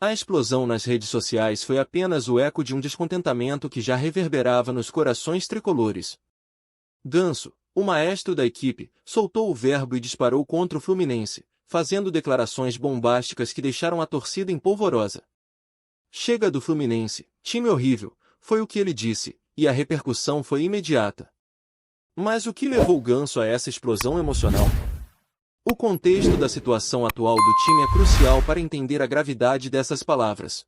A explosão nas redes sociais foi apenas o eco de um descontentamento que já reverberava nos corações tricolores. Ganso, o maestro da equipe, soltou o verbo e disparou contra o Fluminense, fazendo declarações bombásticas que deixaram a torcida em polvorosa. "Chega do Fluminense, time horrível", foi o que ele disse, e a repercussão foi imediata. Mas o que levou Ganso a essa explosão emocional? O contexto da situação atual do time é crucial para entender a gravidade dessas palavras.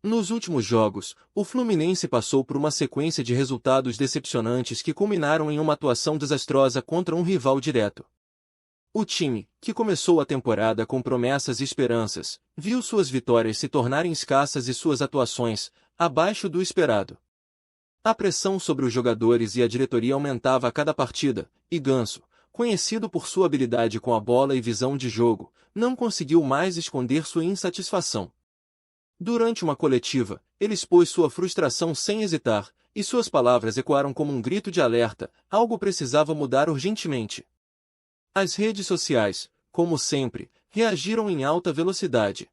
Nos últimos jogos, o Fluminense passou por uma sequência de resultados decepcionantes que culminaram em uma atuação desastrosa contra um rival direto. O time, que começou a temporada com promessas e esperanças, viu suas vitórias se tornarem escassas e suas atuações, abaixo do esperado. A pressão sobre os jogadores e a diretoria aumentava a cada partida, e Ganso, conhecido por sua habilidade com a bola e visão de jogo, não conseguiu mais esconder sua insatisfação. Durante uma coletiva, ele expôs sua frustração sem hesitar, e suas palavras ecoaram como um grito de alerta: algo precisava mudar urgentemente. As redes sociais, como sempre, reagiram em alta velocidade.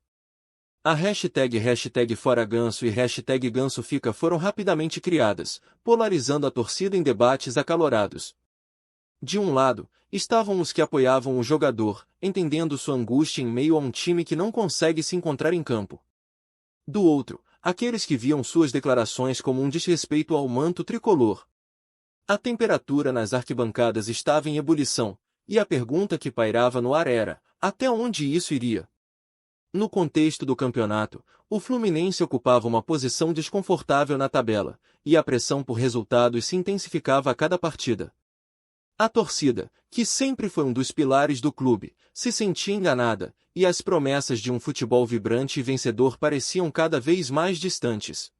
A hashtag Fora Ganso e hashtag Ganso Fica foram rapidamente criadas, polarizando a torcida em debates acalorados. De um lado, estavam os que apoiavam o jogador, entendendo sua angústia em meio a um time que não consegue se encontrar em campo. Do outro, aqueles que viam suas declarações como um desrespeito ao manto tricolor. A temperatura nas arquibancadas estava em ebulição, e a pergunta que pairava no ar era: até onde isso iria? No contexto do campeonato, o Fluminense ocupava uma posição desconfortável na tabela, e a pressão por resultados se intensificava a cada partida. A torcida, que sempre foi um dos pilares do clube, se sentia enganada, e as promessas de um futebol vibrante e vencedor pareciam cada vez mais distantes.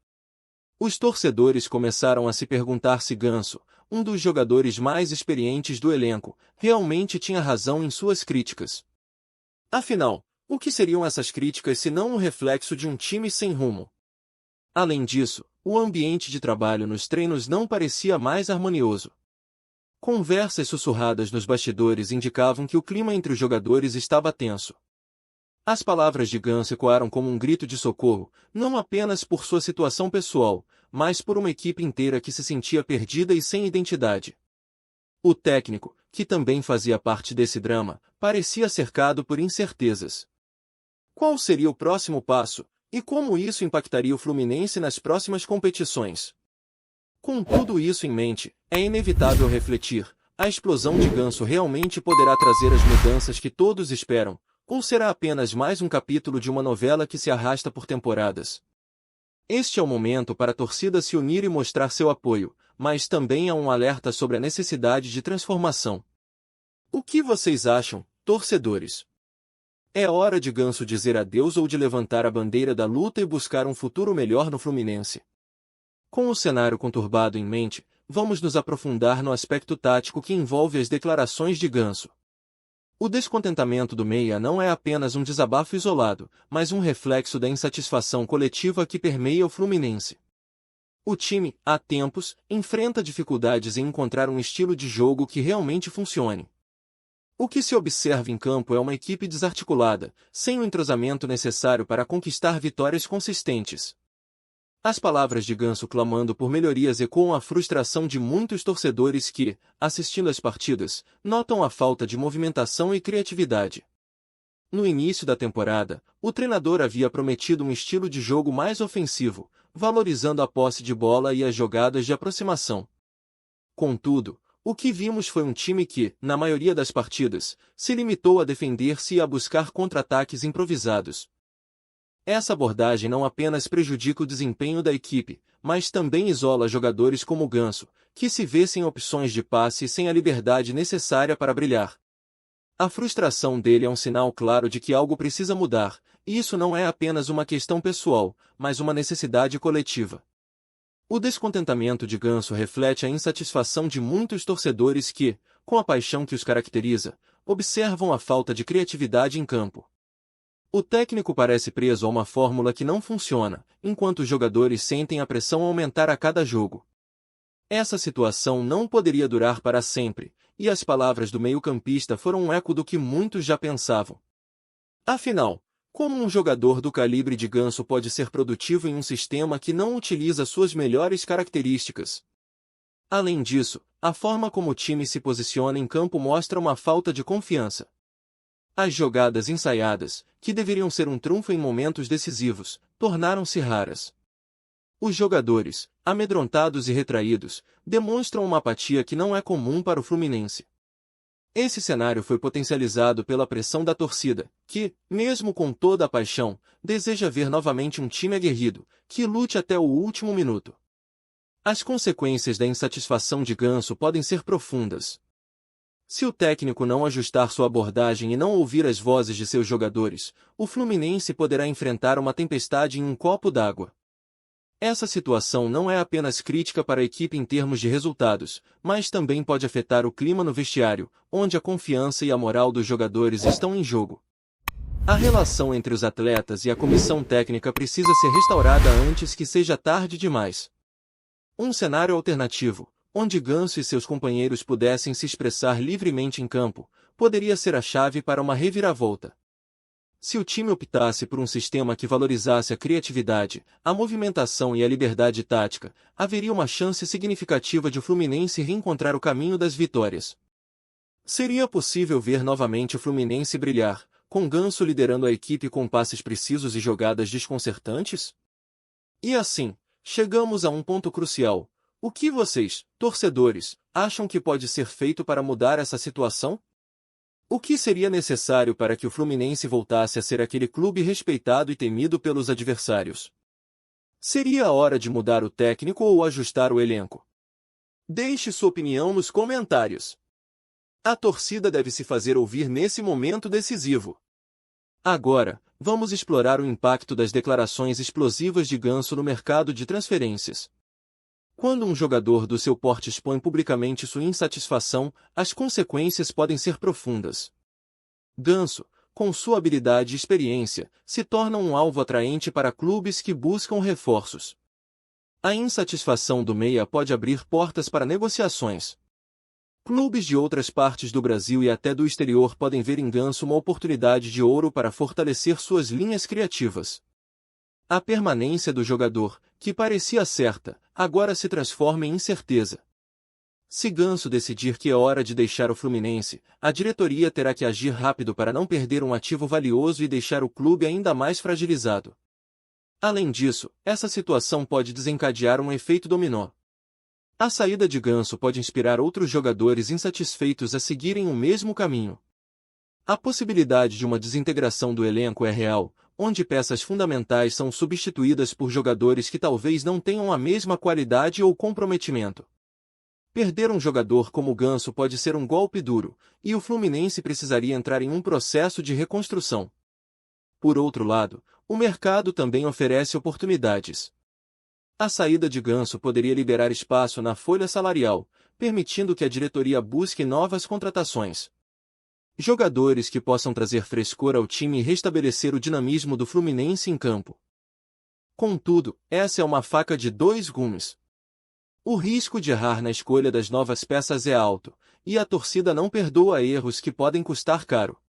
Os torcedores começaram a se perguntar se Ganso, um dos jogadores mais experientes do elenco, realmente tinha razão em suas críticas. Afinal, o que seriam essas críticas se não um reflexo de um time sem rumo? Além disso, o ambiente de trabalho nos treinos não parecia mais harmonioso. Conversas sussurradas nos bastidores indicavam que o clima entre os jogadores estava tenso. As palavras de Ganso ecoaram como um grito de socorro, não apenas por sua situação pessoal, mas por uma equipe inteira que se sentia perdida e sem identidade. O técnico, que também fazia parte desse drama, parecia cercado por incertezas. Qual seria o próximo passo, e como isso impactaria o Fluminense nas próximas competições? Com tudo isso em mente, é inevitável refletir: a explosão de Ganso realmente poderá trazer as mudanças que todos esperam, ou será apenas mais um capítulo de uma novela que se arrasta por temporadas? Este é o momento para a torcida se unir e mostrar seu apoio, mas também há um alerta sobre a necessidade de transformação. O que vocês acham, torcedores? É hora de Ganso dizer adeus ou de levantar a bandeira da luta e buscar um futuro melhor no Fluminense? Com o cenário conturbado em mente, vamos nos aprofundar no aspecto tático que envolve as declarações de Ganso. O descontentamento do meia não é apenas um desabafo isolado, mas um reflexo da insatisfação coletiva que permeia o Fluminense. O time, há tempos, enfrenta dificuldades em encontrar um estilo de jogo que realmente funcione. O que se observa em campo é uma equipe desarticulada, sem o entrosamento necessário para conquistar vitórias consistentes. As palavras de Ganso clamando por melhorias ecoam a frustração de muitos torcedores que, assistindo às partidas, notam a falta de movimentação e criatividade. No início da temporada, o treinador havia prometido um estilo de jogo mais ofensivo, valorizando a posse de bola e as jogadas de aproximação. Contudo, o que vimos foi um time que, na maioria das partidas, se limitou a defender-se e a buscar contra-ataques improvisados. Essa abordagem não apenas prejudica o desempenho da equipe, mas também isola jogadores como Ganso, que se vê sem opções de passe e sem a liberdade necessária para brilhar. A frustração dele é um sinal claro de que algo precisa mudar, e isso não é apenas uma questão pessoal, mas uma necessidade coletiva. O descontentamento de Ganso reflete a insatisfação de muitos torcedores que, com a paixão que os caracteriza, observam a falta de criatividade em campo. O técnico parece preso a uma fórmula que não funciona, enquanto os jogadores sentem a pressão aumentar a cada jogo. Essa situação não poderia durar para sempre, e as palavras do meio-campista foram um eco do que muitos já pensavam. Afinal, Como um jogador do calibre de Ganso pode ser produtivo em um sistema que não utiliza suas melhores características? Além disso, a forma como o time se posiciona em campo mostra uma falta de confiança. As jogadas ensaiadas, que deveriam ser um trunfo em momentos decisivos, tornaram-se raras. Os jogadores, amedrontados e retraídos, demonstram uma apatia que não é comum para o Fluminense. Esse cenário foi potencializado pela pressão da torcida, que, mesmo com toda a paixão, deseja ver novamente um time aguerrido, que lute até o último minuto. As consequências da insatisfação de Ganso podem ser profundas. Se o técnico não ajustar sua abordagem e não ouvir as vozes de seus jogadores, o Fluminense poderá enfrentar uma tempestade em um copo d'água. Essa situação não é apenas crítica para a equipe em termos de resultados, mas também pode afetar o clima no vestiário, onde a confiança e a moral dos jogadores estão em jogo. A relação entre os atletas e a comissão técnica precisa ser restaurada antes que seja tarde demais. Um cenário alternativo, onde Ganso e seus companheiros pudessem se expressar livremente em campo, poderia ser a chave para uma reviravolta. Se o time optasse por um sistema que valorizasse a criatividade, a movimentação e a liberdade tática, haveria uma chance significativa de o Fluminense reencontrar o caminho das vitórias. Seria possível ver novamente o Fluminense brilhar, com Ganso liderando a equipe com passes precisos e jogadas desconcertantes? E assim, chegamos a um ponto crucial. O que vocês, torcedores, acham que pode ser feito para mudar essa situação? O que seria necessário para que o Fluminense voltasse a ser aquele clube respeitado e temido pelos adversários? Seria a hora de mudar o técnico ou ajustar o elenco? Deixe sua opinião nos comentários. A torcida deve se fazer ouvir nesse momento decisivo. Agora, vamos explorar o impacto das declarações explosivas de Ganso no mercado de transferências. Quando um jogador do seu porte expõe publicamente sua insatisfação, as consequências podem ser profundas. Ganso, com sua habilidade e experiência, se torna um alvo atraente para clubes que buscam reforços. A insatisfação do meia pode abrir portas para negociações. Clubes de outras partes do Brasil e até do exterior podem ver em Ganso uma oportunidade de ouro para fortalecer suas linhas criativas. A permanência do jogador, que parecia certa, agora se transforma em incerteza. Se Ganso decidir que é hora de deixar o Fluminense, a diretoria terá que agir rápido para não perder um ativo valioso e deixar o clube ainda mais fragilizado. Além disso, essa situação pode desencadear um efeito dominó. A saída de Ganso pode inspirar outros jogadores insatisfeitos a seguirem o mesmo caminho. A possibilidade de uma desintegração do elenco é real, onde peças fundamentais são substituídas por jogadores que talvez não tenham a mesma qualidade ou comprometimento. Perder um jogador como Ganso pode ser um golpe duro, e o Fluminense precisaria entrar em um processo de reconstrução. Por outro lado, o mercado também oferece oportunidades. A saída de Ganso poderia liberar espaço na folha salarial, permitindo que a diretoria busque novas contratações. Jogadores que possam trazer frescor ao time e restabelecer o dinamismo do Fluminense em campo. Contudo, essa é uma faca de dois gumes. O risco de errar na escolha das novas peças é alto, e a torcida não perdoa erros que podem custar caro.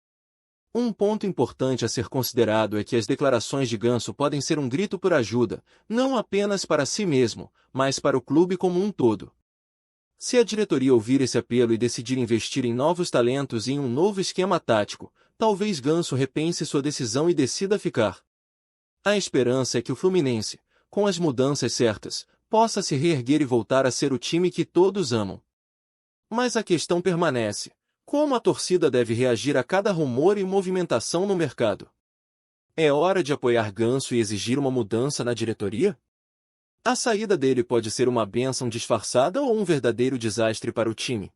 Um ponto importante a ser considerado é que as declarações de Ganso podem ser um grito por ajuda, não apenas para si mesmo, mas para o clube como um todo. Se a diretoria ouvir esse apelo e decidir investir em novos talentos e em um novo esquema tático, talvez Ganso repense sua decisão e decida ficar. A esperança é que o Fluminense, com as mudanças certas, possa se reerguer e voltar a ser o time que todos amam. Mas a questão permanece: como a torcida deve reagir a cada rumor e movimentação no mercado? É hora de apoiar Ganso e exigir uma mudança na diretoria? A saída dele pode ser uma bênção disfarçada ou um verdadeiro desastre para o time?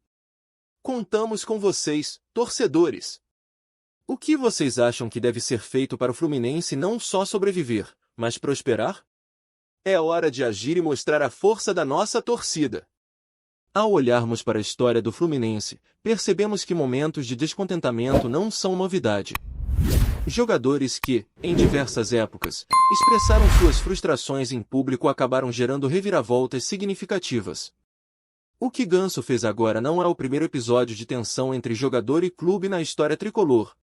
Contamos com vocês, torcedores! O que vocês acham que deve ser feito para o Fluminense não só sobreviver, mas prosperar? É hora de agir e mostrar a força da nossa torcida. Ao olharmos para a história do Fluminense, percebemos que momentos de descontentamento não são novidade. Jogadores que, em diversas épocas, expressaram suas frustrações em público acabaram gerando reviravoltas significativas. O que Ganso fez agora não é o primeiro episódio de tensão entre jogador e clube na história tricolor.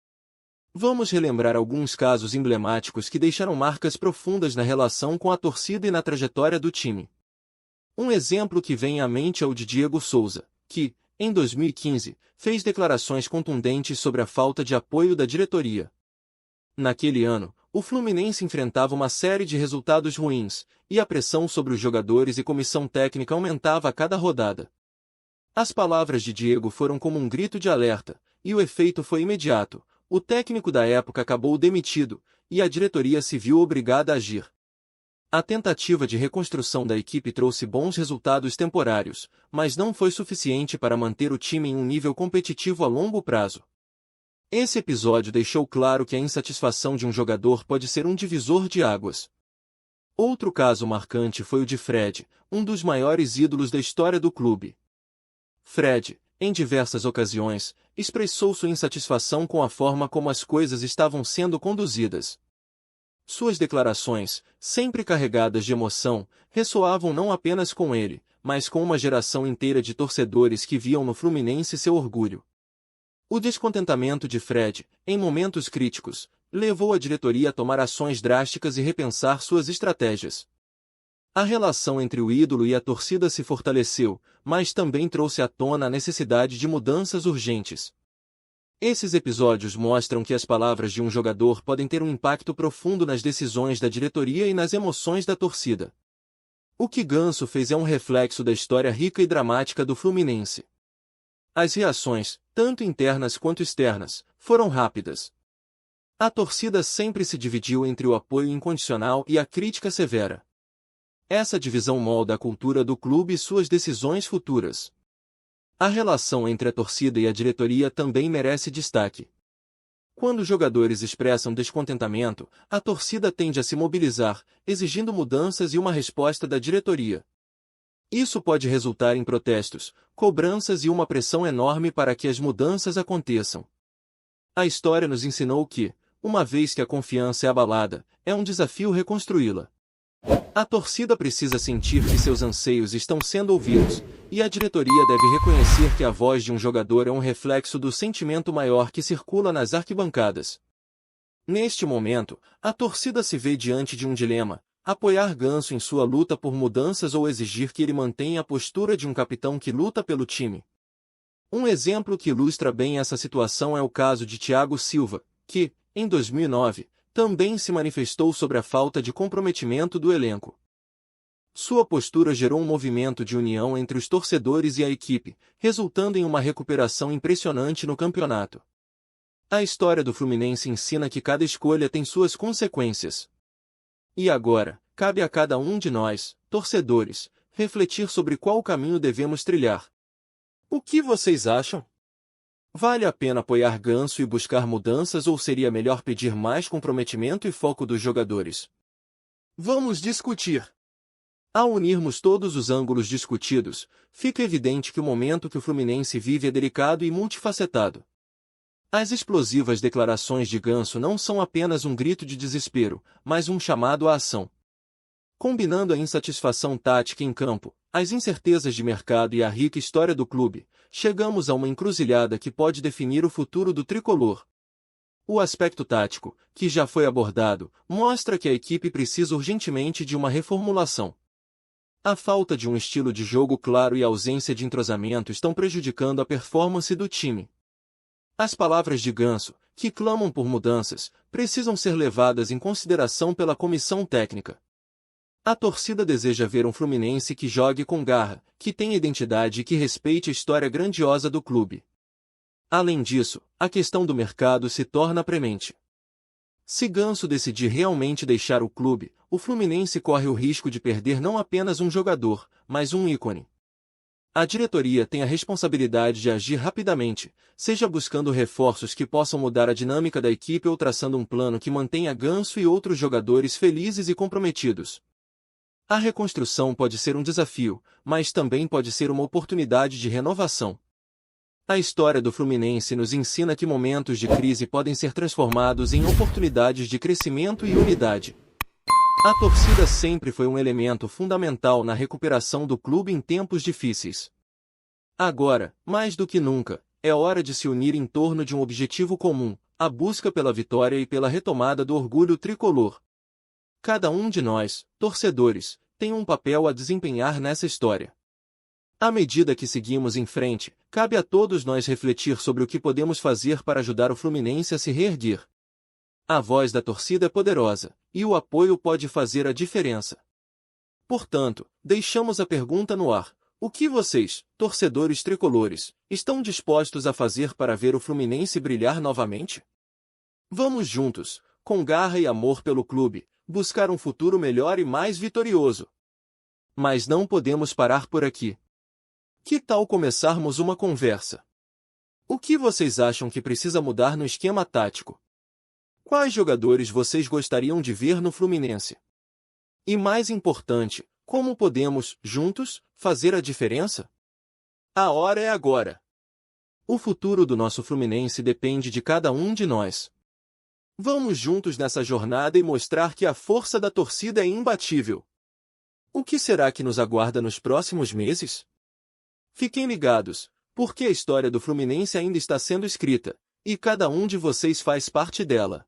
Vamos relembrar alguns casos emblemáticos que deixaram marcas profundas na relação com a torcida e na trajetória do time. Um exemplo que vem à mente é o de Diego Souza, que, em 2015, fez declarações contundentes sobre a falta de apoio da diretoria. Naquele ano, o Fluminense enfrentava uma série de resultados ruins, e a pressão sobre os jogadores e comissão técnica aumentava a cada rodada. As palavras de Diego foram como um grito de alerta, e o efeito foi imediato. O técnico da época acabou demitido, e a diretoria se viu obrigada a agir. A tentativa de reconstrução da equipe trouxe bons resultados temporários, mas não foi suficiente para manter o time em um nível competitivo a longo prazo. Esse episódio deixou claro que a insatisfação de um jogador pode ser um divisor de águas. Outro caso marcante foi o de Fred, um dos maiores ídolos da história do clube. Fred, em diversas ocasiões, expressou sua insatisfação com a forma como as coisas estavam sendo conduzidas. Suas declarações, sempre carregadas de emoção, ressoavam não apenas com ele, mas com uma geração inteira de torcedores que viam no Fluminense seu orgulho. O descontentamento de Fred, em momentos críticos, levou a diretoria a tomar ações drásticas e repensar suas estratégias. A relação entre o ídolo e a torcida se fortaleceu, mas também trouxe à tona a necessidade de mudanças urgentes. Esses episódios mostram que as palavras de um jogador podem ter um impacto profundo nas decisões da diretoria e nas emoções da torcida. O que Ganso fez é um reflexo da história rica e dramática do Fluminense. As reações, tanto internas quanto externas, foram rápidas. A torcida sempre se dividiu entre o apoio incondicional e a crítica severa. Essa divisão molda a cultura do clube e suas decisões futuras. A relação entre a torcida e a diretoria também merece destaque. Quando jogadores expressam descontentamento, a torcida tende a se mobilizar, exigindo mudanças e uma resposta da diretoria. Isso pode resultar em protestos, cobranças e uma pressão enorme para que as mudanças aconteçam. A história nos ensinou que, uma vez que a confiança é abalada, é um desafio reconstruí-la. A torcida precisa sentir que seus anseios estão sendo ouvidos, e a diretoria deve reconhecer que a voz de um jogador é um reflexo do sentimento maior que circula nas arquibancadas. Neste momento, a torcida se vê diante de um dilema: apoiar Ganso em sua luta por mudanças ou exigir que ele mantenha a postura de um capitão que luta pelo time. Um exemplo que ilustra bem essa situação é o caso de Thiago Silva, que, em 2009, também se manifestou sobre a falta de comprometimento do elenco. Sua postura gerou um movimento de união entre os torcedores e a equipe, resultando em uma recuperação impressionante no campeonato. A história do Fluminense ensina que cada escolha tem suas consequências. E agora, cabe a cada um de nós, torcedores, refletir sobre qual caminho devemos trilhar. O que vocês acham? Vale a pena apoiar Ganso e buscar mudanças ou seria melhor pedir mais comprometimento e foco dos jogadores? Vamos discutir. Ao unirmos todos os ângulos discutidos, fica evidente que o momento que o Fluminense vive é delicado e multifacetado. As explosivas declarações de Ganso não são apenas um grito de desespero, mas um chamado à ação. Combinando a insatisfação tática em campo, as incertezas de mercado e a rica história do clube, chegamos a uma encruzilhada que pode definir o futuro do tricolor. O aspecto tático, que já foi abordado, mostra que a equipe precisa urgentemente de uma reformulação. A falta de um estilo de jogo claro e a ausência de entrosamento estão prejudicando a performance do time. As palavras de Ganso, que clamam por mudanças, precisam ser levadas em consideração pela comissão técnica. A torcida deseja ver um Fluminense que jogue com garra, que tenha identidade e que respeite a história grandiosa do clube. Além disso, a questão do mercado se torna premente. Se Ganso decidir realmente deixar o clube, o Fluminense corre o risco de perder não apenas um jogador, mas um ícone. A diretoria tem a responsabilidade de agir rapidamente, seja buscando reforços que possam mudar a dinâmica da equipe ou traçando um plano que mantenha Ganso e outros jogadores felizes e comprometidos. A reconstrução pode ser um desafio, mas também pode ser uma oportunidade de renovação. A história do Fluminense nos ensina que momentos de crise podem ser transformados em oportunidades de crescimento e unidade. A torcida sempre foi um elemento fundamental na recuperação do clube em tempos difíceis. Agora, mais do que nunca, é hora de se unir em torno de um objetivo comum: a busca pela vitória e pela retomada do orgulho tricolor. Cada um de nós, torcedores, tem um papel a desempenhar nessa história. À medida que seguimos em frente, cabe a todos nós refletir sobre o que podemos fazer para ajudar o Fluminense a se reerguer. A voz da torcida é poderosa, e o apoio pode fazer a diferença. Portanto, deixamos a pergunta no ar: o que vocês, torcedores tricolores, estão dispostos a fazer para ver o Fluminense brilhar novamente? Vamos juntos, com garra e amor pelo clube, buscar um futuro melhor e mais vitorioso. Mas não podemos parar por aqui. Que tal começarmos uma conversa? O que vocês acham que precisa mudar no esquema tático? Quais jogadores vocês gostariam de ver no Fluminense? E mais importante, como podemos, juntos, fazer a diferença? A hora é agora. O futuro do nosso Fluminense depende de cada um de nós. Vamos juntos nessa jornada e mostrar que a força da torcida é imbatível. O que será que nos aguarda nos próximos meses? Fiquem ligados, porque a história do Fluminense ainda está sendo escrita, e cada um de vocês faz parte dela.